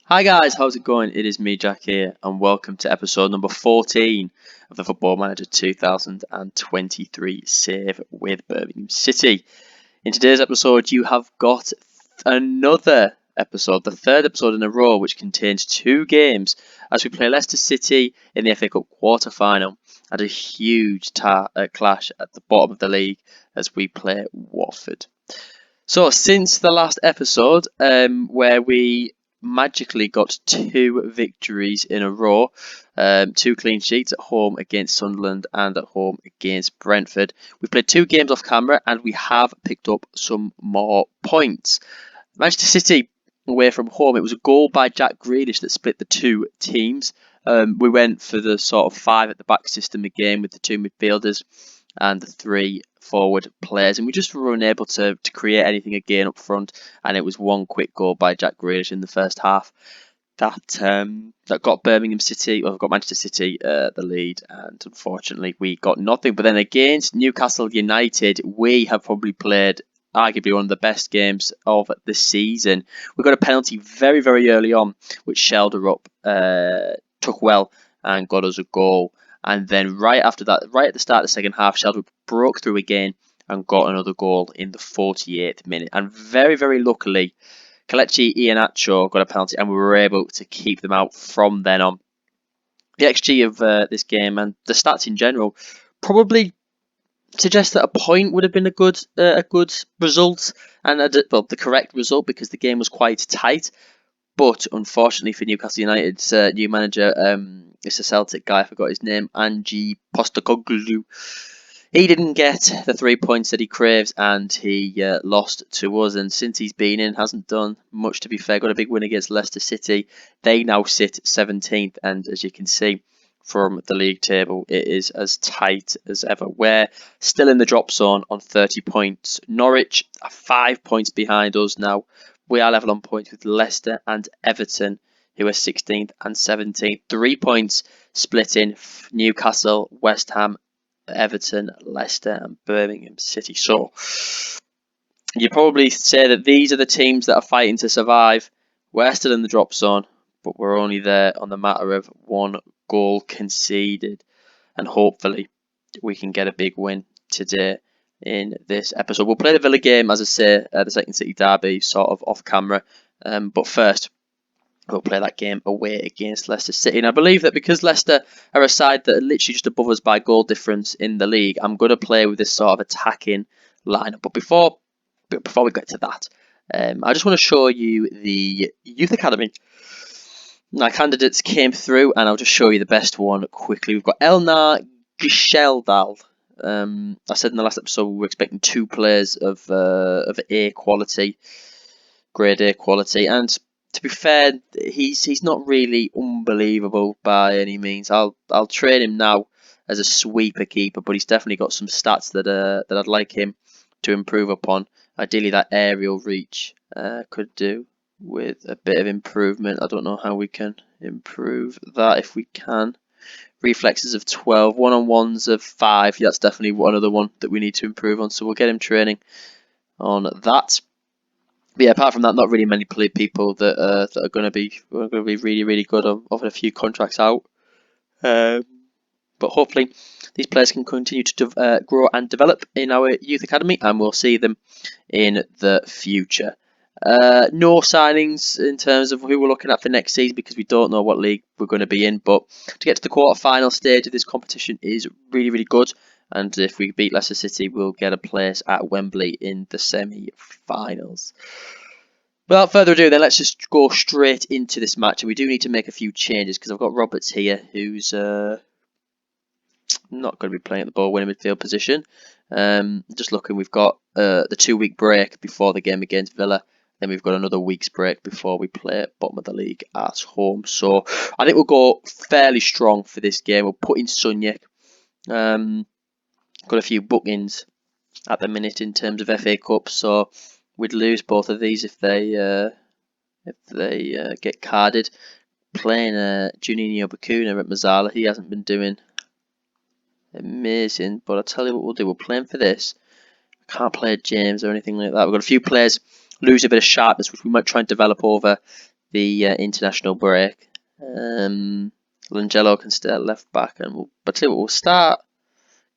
Hi guys, how's it going? It is me, Jack here, and welcome to episode number 14 of the Football Manager 2023 save with Birmingham City. In today's episode, you have got another episode, the third episode in a row, which contains two games as we play Leicester City in the FA Cup quarter-final and a huge clash at the bottom of the league as we play Watford. So, since the last episode, where we magically got two victories in a row, two clean sheets at home against Sunderland and at home against Brentford. We played two games off camera and we have picked up some more points. Manchester City away from home, it was a goal by Jack Grealish that split the two teams. We went for the sort of five at the back system again with the two midfielders and the three forward players, and we just were unable to create anything again up front, and it was one quick goal by Jack Grealish in the first half that got Birmingham City, or got Manchester City the lead, and unfortunately we got nothing. But then against Newcastle United, we have probably played arguably one of the best games of the season. We got a penalty very, very early on, which Shelder up took well and got us a goal. And then right after that, right at the start of the second half, Shelder broke through again and got another goal in the 48th minute. And very, very luckily, Kelechi Iheanacho got a penalty and we were able to keep them out from then on. The XG of this game and the stats in general probably suggest that a point would have been a good result and the correct result, because the game was quite tight. But unfortunately for Newcastle United's new manager, it's a Celtic guy, I forgot his name, Ange Postecoglou. He didn't get the 3 points that he craves, and he lost to us. And since he's been in, hasn't done much, to be fair. Got a big win against Leicester City. They now sit 17th, and as you can see from the league table, it is as tight as ever. We're still in the drop zone on 30 points. Norwich are 5 points behind us now. We are level on points with Leicester and Everton, who are 16th and 17th. 3 points split in Newcastle, West Ham, Everton, Leicester and Birmingham City. So you probably say that these are the teams that are fighting to survive. We're still in the drop zone, but we're only there on the matter of one goal conceded. And hopefully we can get a big win today in this episode. We'll play the Villa game, as I say, the Second City derby, sort of off camera. But first, we'll play that game away against Leicester City. And I believe that because Leicester are a side that are literally just above us by goal difference in the league, I'm going to play with this sort of attacking lineup. But before we get to that, I just want to show you the Youth Academy. My candidates came through, and I'll just show you the best one quickly. We've got Elnar Gisheldal. I said in the last episode we were expecting two players of A quality, grade A quality, and to be fair, he's not really unbelievable by any means. I'll train him now as a sweeper keeper, but he's definitely got some stats that I'd like him to improve upon. Ideally, that aerial reach could do with a bit of improvement. I don't know how we can improve that, if we can. Reflexes of 12, one-on-ones of 5. That's definitely another one that we need to improve on. So we'll get him training on that. But yeah, apart from that, not really many people that are going to be really, really good. I'm offering a few contracts out, but hopefully these players can continue to grow and develop in our youth academy, and we'll see them in the future. No signings in terms of who we're looking at for next season, because we don't know what league we're going to be in. But to get to the quarter-final stage of this competition is really, really good. And if we beat Leicester City, we'll get a place at Wembley in the semi-finals. Without further ado, then let's just go straight into this match. And we do need to make a few changes, because I've got Roberts here, who's not going to be playing at the ball-winning midfield position. Just looking, we've got the 2-week break before the game against Villa. Then we've got another week's break before we play bottom of the league at home. So I think we'll go fairly strong for this game. We'll put in Sunyek. Got a few bookings at the minute in terms of FA Cup, so we'd lose both of these if they get carded. Playing Juninho Bakuna at Mazzala, he hasn't been doing amazing, but I'll tell you what we'll do. We'll play him for this. I can't play James or anything like that. We've got a few players lose a bit of sharpness, which we might try and develop over the international break. Langelo can stay at left back, and we'll start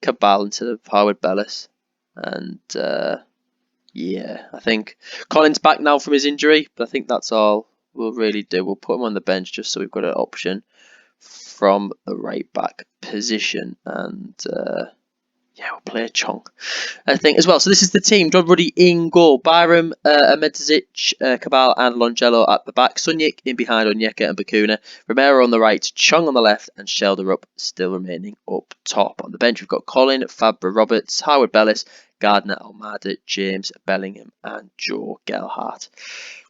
Cabal instead of Howard Bellis. And yeah, I think Colin's back now from his injury, but I think that's all we'll really do. We'll put him on the bench just so we've got an option from the right back position, and yeah, we'll play Chong, I think, as well. So this is the team. John Ruddy in goal. Byram, Ahmedzic, Cabal and Longello at the back. Sunyik in behind Onyeka and Bakuna. Romero on the right, Chong on the left, and Shelderup still remaining up top. On the bench, we've got Colin, Fabra Roberts, Howard Bellis, Gardner, Almada, James Bellingham, and Joe Gelhardt.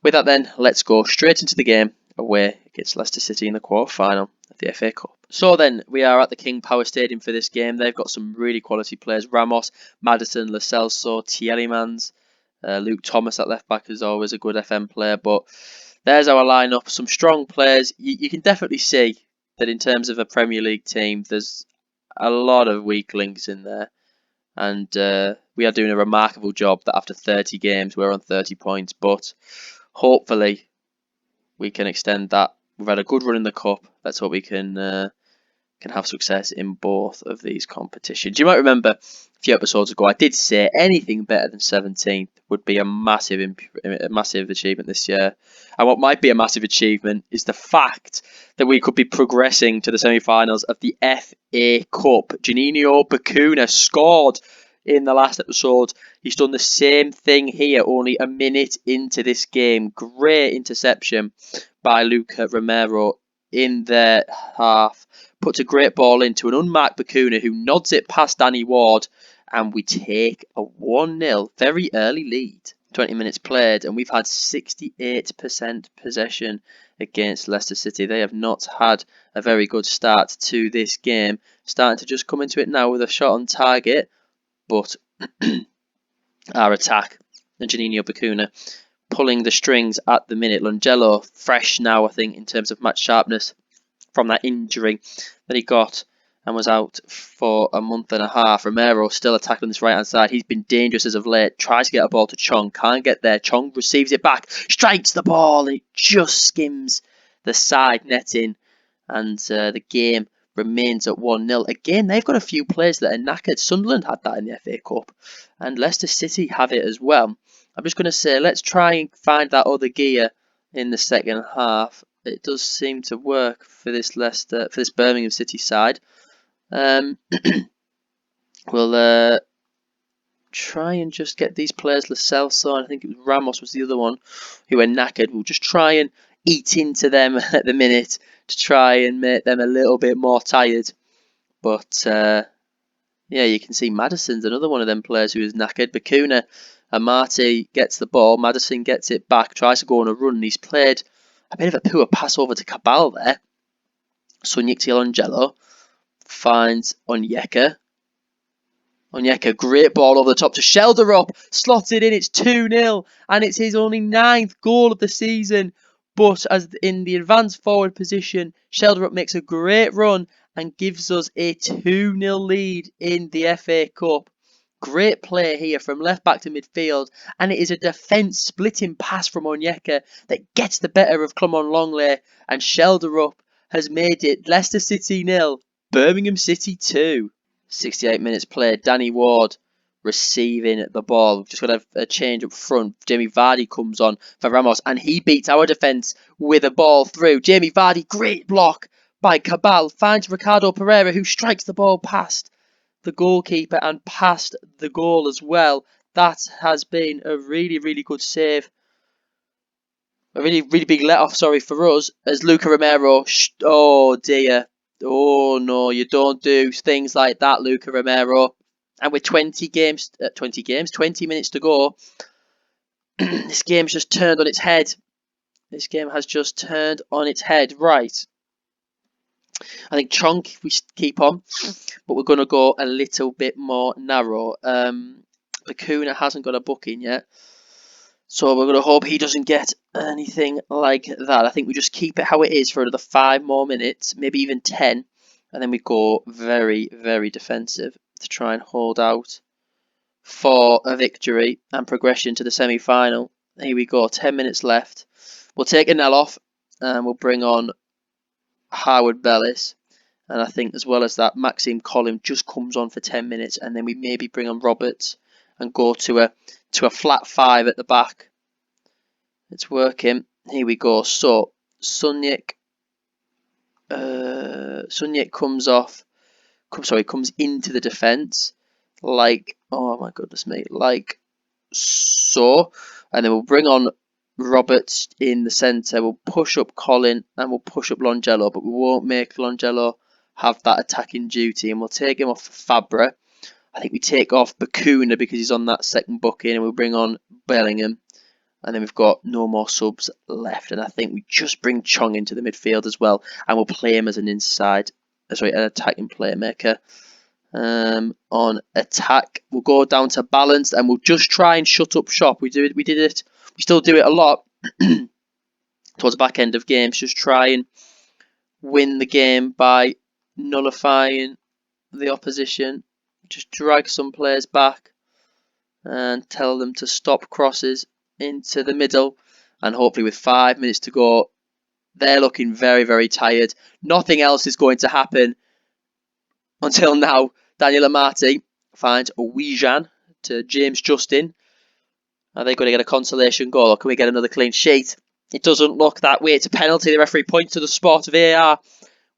With that then, let's go straight into the game away against Leicester City in the quarter-final of the FA Cup. So then, we are at the King Power Stadium for this game. They've got some really quality players. Ramos, Maddison, Lo Celso, Tielemans, Luke Thomas at left back is always a good FM player. But there's our lineup. Some strong players. You can definitely see that in terms of a Premier League team, there's a lot of weak links in there. And we are doing a remarkable job that after 30 games, we're on 30 points. But hopefully, we can extend that. We've had a good run in the Cup. Let's hope we can have success in both of these competitions. You might remember a few episodes ago, I did say anything better than 17th would be a massive achievement this year. And what might be a massive achievement is the fact that we could be progressing to the semi-finals of the FA Cup. Juninho Bakuna scored in the last episode. He's done the same thing here, only a minute into this game. Great interception by Luca Romero in their half. Puts a great ball into an unmarked Bakuna who nods it past Danny Ward, and we take a 1-0 very early lead. 20 minutes played, and we've had 68% possession against Leicester City. They have not had a very good start to this game. Starting to just come into it now with a shot on target, but our attack, and Juninho Bakuna pulling the strings at the minute. Longello fresh now, I think, in terms of match sharpness from that injury that he got and was out for a month and a half. Romero still attacking this right hand side. He's been dangerous as of late. Tries to get a ball to Chong. Can't get there. Chong receives it back. Strikes the ball. It just skims the side netting. And the game remains at 1-0. Again, they've got a few players that are knackered. Sunderland had that in the FA Cup. And Leicester City have it as well. I'm just going to say, let's try and find that other gear in the second half. It does seem to work for this Birmingham City side. We'll try and just get these players, Lo Celso, and I think it was Ramos was the other one, who were knackered. We'll just try and eat into them at the minute to try and make them a little bit more tired. But yeah, you can see Maddison's another one of them players who is knackered. Bakuna and Marty gets the ball. Maddison gets it back, tries to go on a run. He's played a bit of a poor pass over to Cabal there. Sunyik Longello finds Onyeka. Onyeka, great ball over the top to Shelderup. Slotted in, it's 2-0. And it's his only 9th goal of the season. But as in the advanced forward position, Shelderup makes a great run and gives us a 2-0 lead in the FA Cup. Great play here from left back to midfield, and it is a defence splitting pass from Onyeka that gets the better of Clement Longley, and Shelderup has made it Leicester City 0, Birmingham City 2. 68 minutes played, Danny Ward receiving the ball. We've just got a change up front. Jamie Vardy comes on for Ramos, and he beats our defence with a ball through. Jamie Vardy, great block by Cabal, finds Ricardo Pereira, who strikes the ball past the goalkeeper and past the goal as well. That has been a really, really good save. A really, really big let-off, for us, as Luca Romero, oh dear. Oh no, you don't do things like that, Luca Romero. And with 20 minutes to go, this game's just turned on its head. This game has just turned on its head. Right. I think Chong, we keep on, but we're going to go a little bit more narrow. Bakuna hasn't got a booking yet, so we're going to hope he doesn't get anything like that. I think we just keep it how it is for another 5 more minutes, maybe even 10, and then we go very, very defensive to try and hold out for a victory and progression to the semi-final. Here we go, 10 minutes left. We'll take a nil off. and we'll bring on Howard Bellis. And I think as well as that, Maxime Colin just comes on for 10 minutes, and then we maybe bring on Roberts and go to a flat 5 at the back. It's working. Here we go. So Sunyik comes into the defence like, oh my goodness me, like so, and then we'll bring on Roberts in the centre. We'll push up Colin and we'll push up Longello, but we won't make Longello have that attacking duty, and we'll take him off Fabra. I think we take off Bakuna because he's on that second booking, and we'll bring on Bellingham. And then we've got no more subs left, and I think we just bring Chong into the midfield as well, and we'll play him as an an attacking playmaker. On attack, we'll go down to balanced, and we'll just try and shut up shop. We still do it a lot towards the back end of games. Just try and win the game by nullifying the opposition. Just drag some players back and tell them to stop crosses into the middle, and hopefully with 5 minutes to go, they're looking very, very tired. Nothing else is going to happen until now. Daniel Amati finds Ouijan to James Justin. Are they going to get a consolation goal, or can we get another clean sheet? It doesn't look that way. It's a penalty. The referee points to the spot. VAR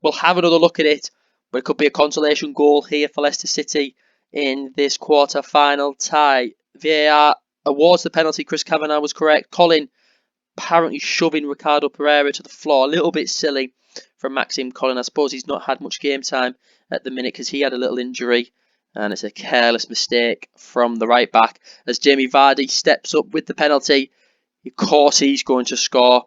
will have another look at it, but it could be a consolation goal here for Leicester City in this quarter-final tie. VAR awards the penalty. Chris Kavanagh was correct. Colin apparently shoving Ricardo Pereira to the floor. A little bit silly from Maxime Colin. I suppose he's not had much game time at the minute because he had a little injury, and it's a careless mistake from the right back as Jamie Vardy steps up with the penalty. Of course he's going to score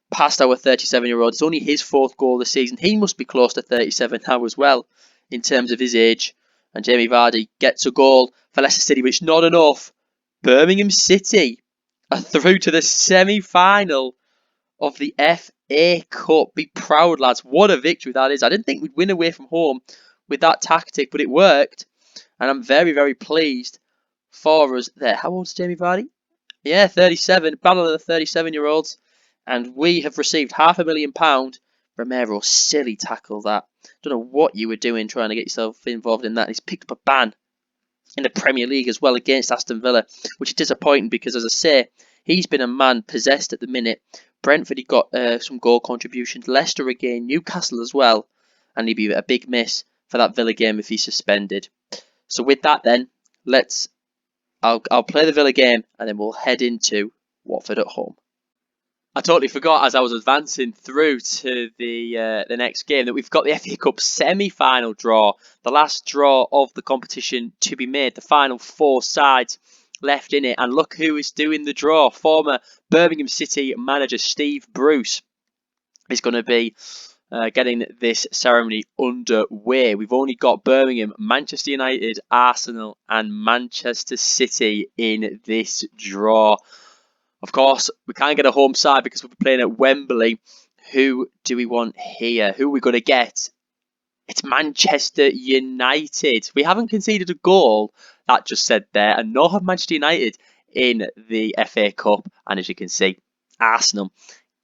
past our 37-year-old. It's only his 4th goal this season. He must be close to 37 now as well in terms of his age. And Jamie Vardy gets a goal for Leicester City, which is not enough. Birmingham City are through to the semi-final of the FA Cup. Be proud, lads. What a victory that is. I didn't think we'd win away from home with that tactic, but it worked. And I'm very, very pleased for us there. How old is Jamie Vardy? Yeah, 37. Battle of the 37-year-olds. And we have received £500,000. Romero, silly tackle that. Don't know what you were doing trying to get yourself involved in that. He's picked up a ban in the Premier League as well against Aston Villa, which is disappointing because, as I say, he's been a man possessed at the minute. Brentford, he got some goal contributions. Leicester again, Newcastle as well, and he'd be a big miss for that Villa game if he's suspended. So with that, then I'll play the Villa game and then we'll head into Watford at home. I totally forgot as I was advancing through to the next game that we've got the FA Cup semi-final draw, the last draw of the competition to be made, the final 4 sides left in it, and look who is doing the draw. Former Birmingham City manager Steve Bruce is going to be getting this ceremony underway. We've only got Birmingham, Manchester United, Arsenal and Manchester City in this draw. Of course, we can't get a home side because we'll be playing at Wembley. Who do we want here? Who are we going to get? It's Manchester United. We haven't conceded a goal, that just said there, and nor have Manchester United in the FA Cup. And as you can see, Arsenal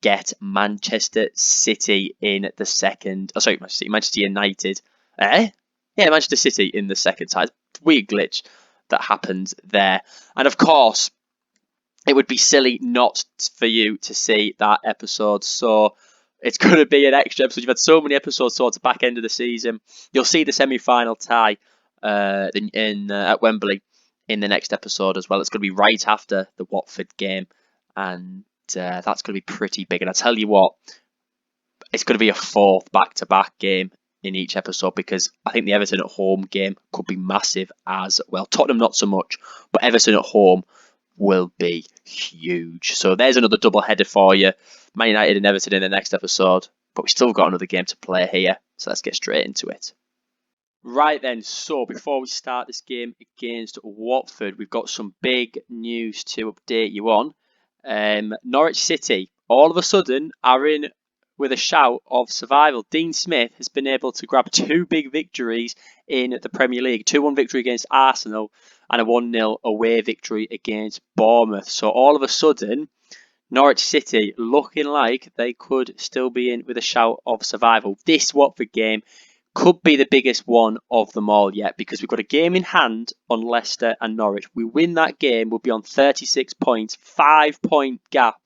get Manchester City in the second. Oh, sorry, Manchester United. Yeah, Manchester City in the second side. Weird glitch that happens there. And of course, it would be silly not for you to see that episode. So it's going to be an extra episode. You've had so many episodes towards the back end of the season. You'll see the semi-final tie at Wembley in the next episode as well. It's going to be right after the Watford game. And that's going to be pretty big. And I tell you what, it's going to be a 4th back-to-back game in each episode because I think the Everton at home game could be massive as well. Tottenham not so much, but Everton at home will be huge. So there's another double header for you. Man United and Everton in the next episode. But we've still got another game to play here. So let's get straight into it. Right then, so before we start this game against Watford, we've got some big news to update you on. Norwich City, all of a sudden, are in with a shout of survival. Dean Smith has been able to grab 2 big victories in the Premier League. 2-1 victory against Arsenal and a 1-0 away victory against Bournemouth. So all of a sudden, Norwich City looking like they could still be in with a shout of survival. This Watford game could be the biggest one of them all yet, because we've got a game in hand on Leicester and Norwich. We win that game, we'll be on 36 points, 5-point gap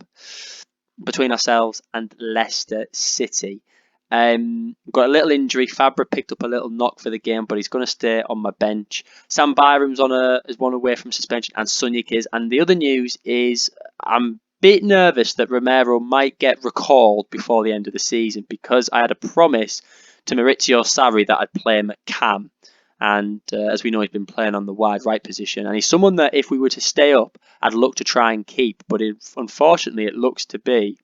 between ourselves and Leicester City. Got a little injury. Fabra picked up a little knock for the game, but he's going to stay on my bench. Sam Byram's is one away from suspension, and Sunyik is. And the other news is I'm a bit nervous that Romero might get recalled before the end of the season, because I had a promise to Maurizio Sarri that I'd play him at cam. And as we know, he's been playing on the wide right position. And he's someone that if we were to stay up, I'd look to try and keep. But unfortunately, it looks to be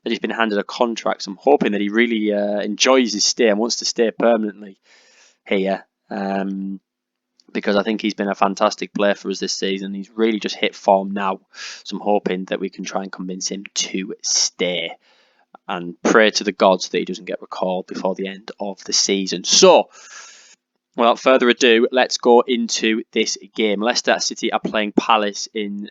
that he's been handed a contract. So I'm hoping that he really enjoys his stay and wants to stay permanently here. Because I think he's been a fantastic player for us this season. He's really just hit form now. So I'm hoping that we can try and convince him to stay. And pray to the gods that he doesn't get recalled before the end of the season. So, without further ado, let's go into this game. Leicester City are playing Palace in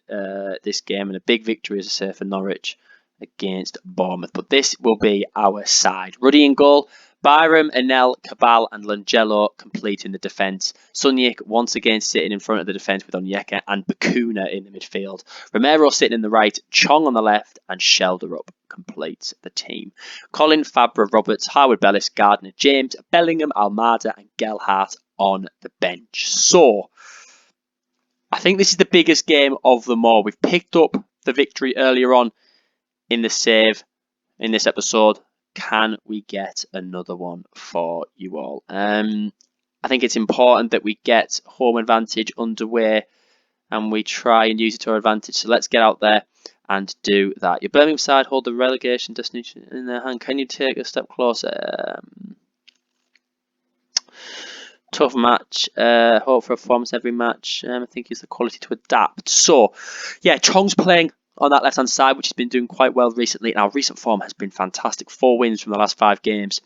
this game, and a big victory, as I say, for Norwich against Bournemouth. But this will be our side. Ruddy in goal. Byram, Enel, Cabal and Langello completing the defence. Sunyik once again sitting in front of the defence with Onyeka and Bakuna in the midfield. Romero sitting in the right, Chong on the left and Shelderup completes the team. Colin, Fabra, Roberts, Harwood Bellis, Gardner, James, Bellingham, Almada and Gelhardt on the bench. So, I think this is the biggest game of them all. We've picked up the victory earlier on in the save in this episode. Can we get another one for you all? I think it's important that we get home advantage underway and we try and use it to our advantage. So let's get out there and do that. Your Birmingham side hold the relegation destination in their hand. Can you take a step closer? Tough match. Hope for a performance every match. I think it's the quality to adapt. So, yeah, Chong's playing on that left-hand side, which has been doing quite well recently. And our recent form has been fantastic. 4 wins from the last 5 games.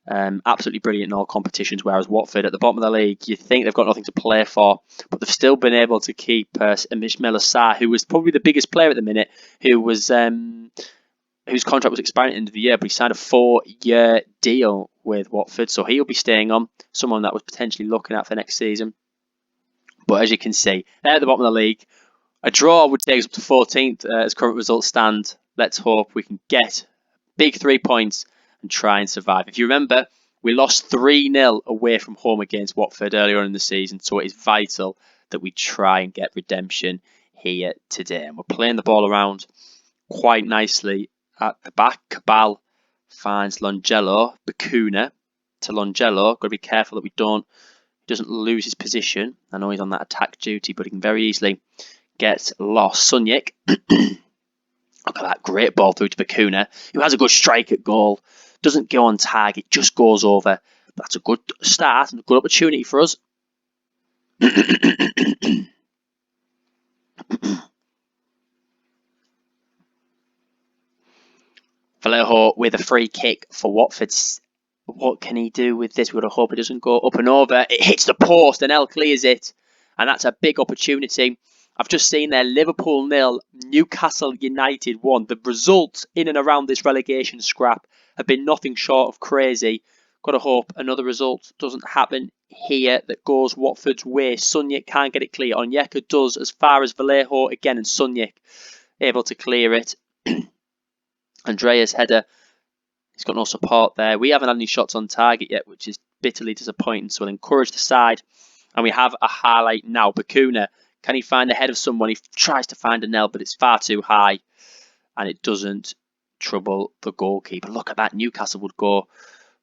Absolutely brilliant in all competitions, whereas Watford at the bottom of the league, you think they've got nothing to play for, but they've still been able to keep Ismail Assar, who was probably the biggest player at the minute, whose contract was expiring at the end of the year, but he signed a 4-year deal with Watford, so he'll be staying on, someone that was potentially looking at for next season. But as you can see, they're at the bottom of the league. A draw would take us up to 14th as current results stand. Let's hope we can get big 3 points and try and survive. If you remember, we lost 3-0 away from home against Watford earlier on in the season, so it is vital that we try and get redemption here today. And we're playing the ball around quite nicely at the back. Cabal finds Langello, Bakuna to Langello. Got to be careful that he doesn't lose his position. I know he's on that attack duty, but he can very easily get lost. Sunyik. Look at that, great ball through to Bakuna, who has a good strike at goal. Doesn't go on target, just goes over. That's a good start and a good opportunity for us. Vallejo with a free kick for Watford. What can he do with this? We've got to hope it doesn't go up and over. It hits the post and El clears it. And that's a big opportunity. I've just seen there, Liverpool 0, Newcastle United 1. The results in and around this relegation scrap have been nothing short of crazy. Got to hope another result doesn't happen here that goes Watford's way. Sunyik can't get it clear. Onyeka does as far as Vallejo again, and Sunyik able to clear it. Andreas header, he's got no support there. We haven't had any shots on target yet, which is bitterly disappointing. So we'll encourage the side. And we have a highlight now. Bakuna. Can he find the head of someone? He tries to find a nail, but it's far too high. And it doesn't trouble the goalkeeper. Look at that. Newcastle would go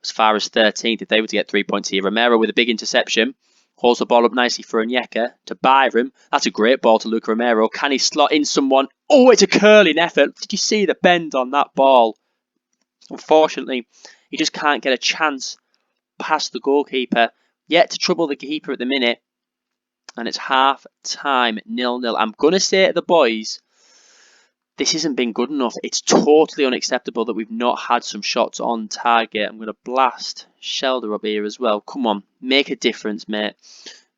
as far as 13th if they were to get 3 points here. Romero with a big interception. Holds the ball up nicely for Onyeka to Byram. That's a great ball to Luke Romero. Can he slot in someone? Oh, it's a curling effort. Did you see the bend on that ball? Unfortunately, he just can't get a chance past the goalkeeper. Yet to trouble the keeper at the minute. And it's half time, 0-0. I'm going to say to the boys, this hasn't been good enough. It's totally unacceptable that we've not had some shots on target. I'm going to blast Shelder up here as well. Come on, make a difference, mate.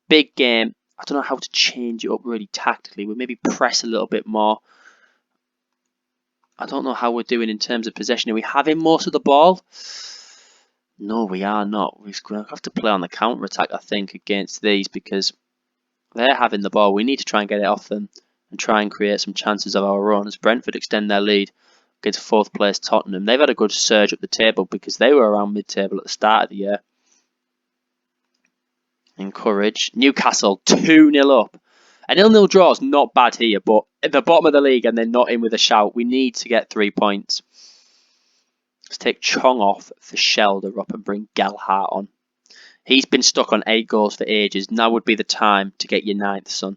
Big game. I don't know how to change it up really tactically. We'll maybe press a little bit more. I don't know how we're doing in terms of possession. Are we having most of the ball? No, we are not. We're going to have to play on the counter-attack, I think, against these because they're having the ball. We need to try and get it off them and try and create some chances of our own as Brentford extend their lead against fourth place Tottenham. They've had a good surge up the table because they were around mid-table at the start of the year. Encourage. Newcastle 2-0 up. A 0-0 draw is not bad here, but at the bottom of the league and they're not in with a shout. We need to get 3 points. Let's take Chong off for Shelder up and bring Gelhardt on. He's been stuck on 8 goals for ages. Now would be the time to get your 9th son.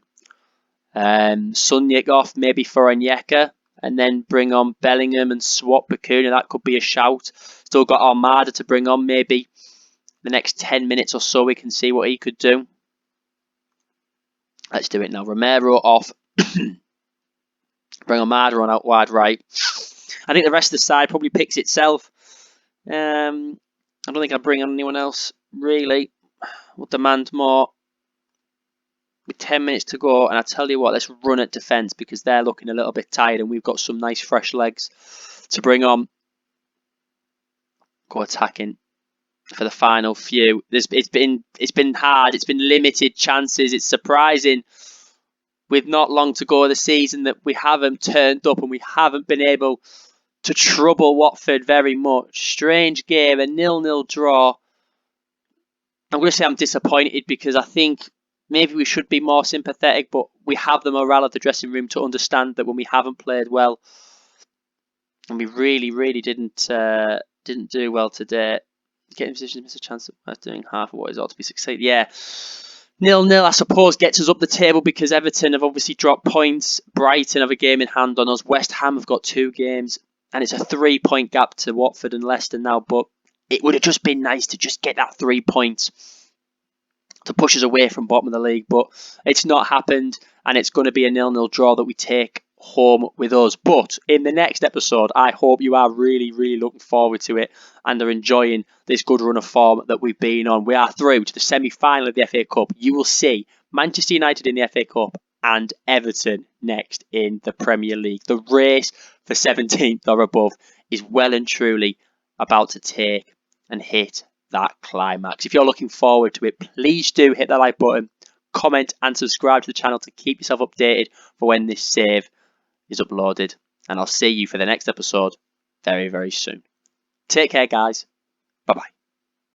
Sunyik off maybe for Onyeka and then bring on Bellingham and swap Bakuna. That could be a shout. Still got Armada to bring on maybe the next 10 minutes or so. We can see what he could do. Let's do it now. Romero off. Bring Armada on out wide right. I think the rest of the side probably picks itself. I don't think I'll bring on anyone else, really. We'll demand more. With 10 minutes to go, and I tell you what, let's run at defence because they're looking a little bit tired and we've got some nice fresh legs to bring on. Go attacking for the final few. It's been hard. It's been limited chances. It's surprising with not long to go of the season that we haven't turned up and we haven't been able to trouble Watford very much. Strange game, a 0-0 draw. I'm going to say I'm disappointed because I think maybe we should be more sympathetic, but we have the morale of the dressing room to understand that when we haven't played well, and we really didn't do well today. Getting position to miss a chance of doing half of what is ought to be succeed. Yeah. 0-0, I suppose, gets us up the table because Everton have obviously dropped points. Brighton have a game in hand on us. West Ham have got 2 games. And it's a 3-point gap to Watford and Leicester now. But it would have just been nice to just get that 3 points to push us away from bottom of the league. But it's not happened. And it's going to be a 0-0 draw that we take home with us. But in the next episode, I hope you are really looking forward to it and are enjoying this good run of form that we've been on. We are through to the semi-final of the FA Cup. You will see Manchester United in the FA Cup and Everton next in the Premier League. The race for 17th or above is well and truly about to take and hit that climax. If you're looking forward to it, please do hit the like button, comment and subscribe to the channel to keep yourself updated for when this save is uploaded. And I'll see you for the next episode very soon. Take care, guys. Bye-bye.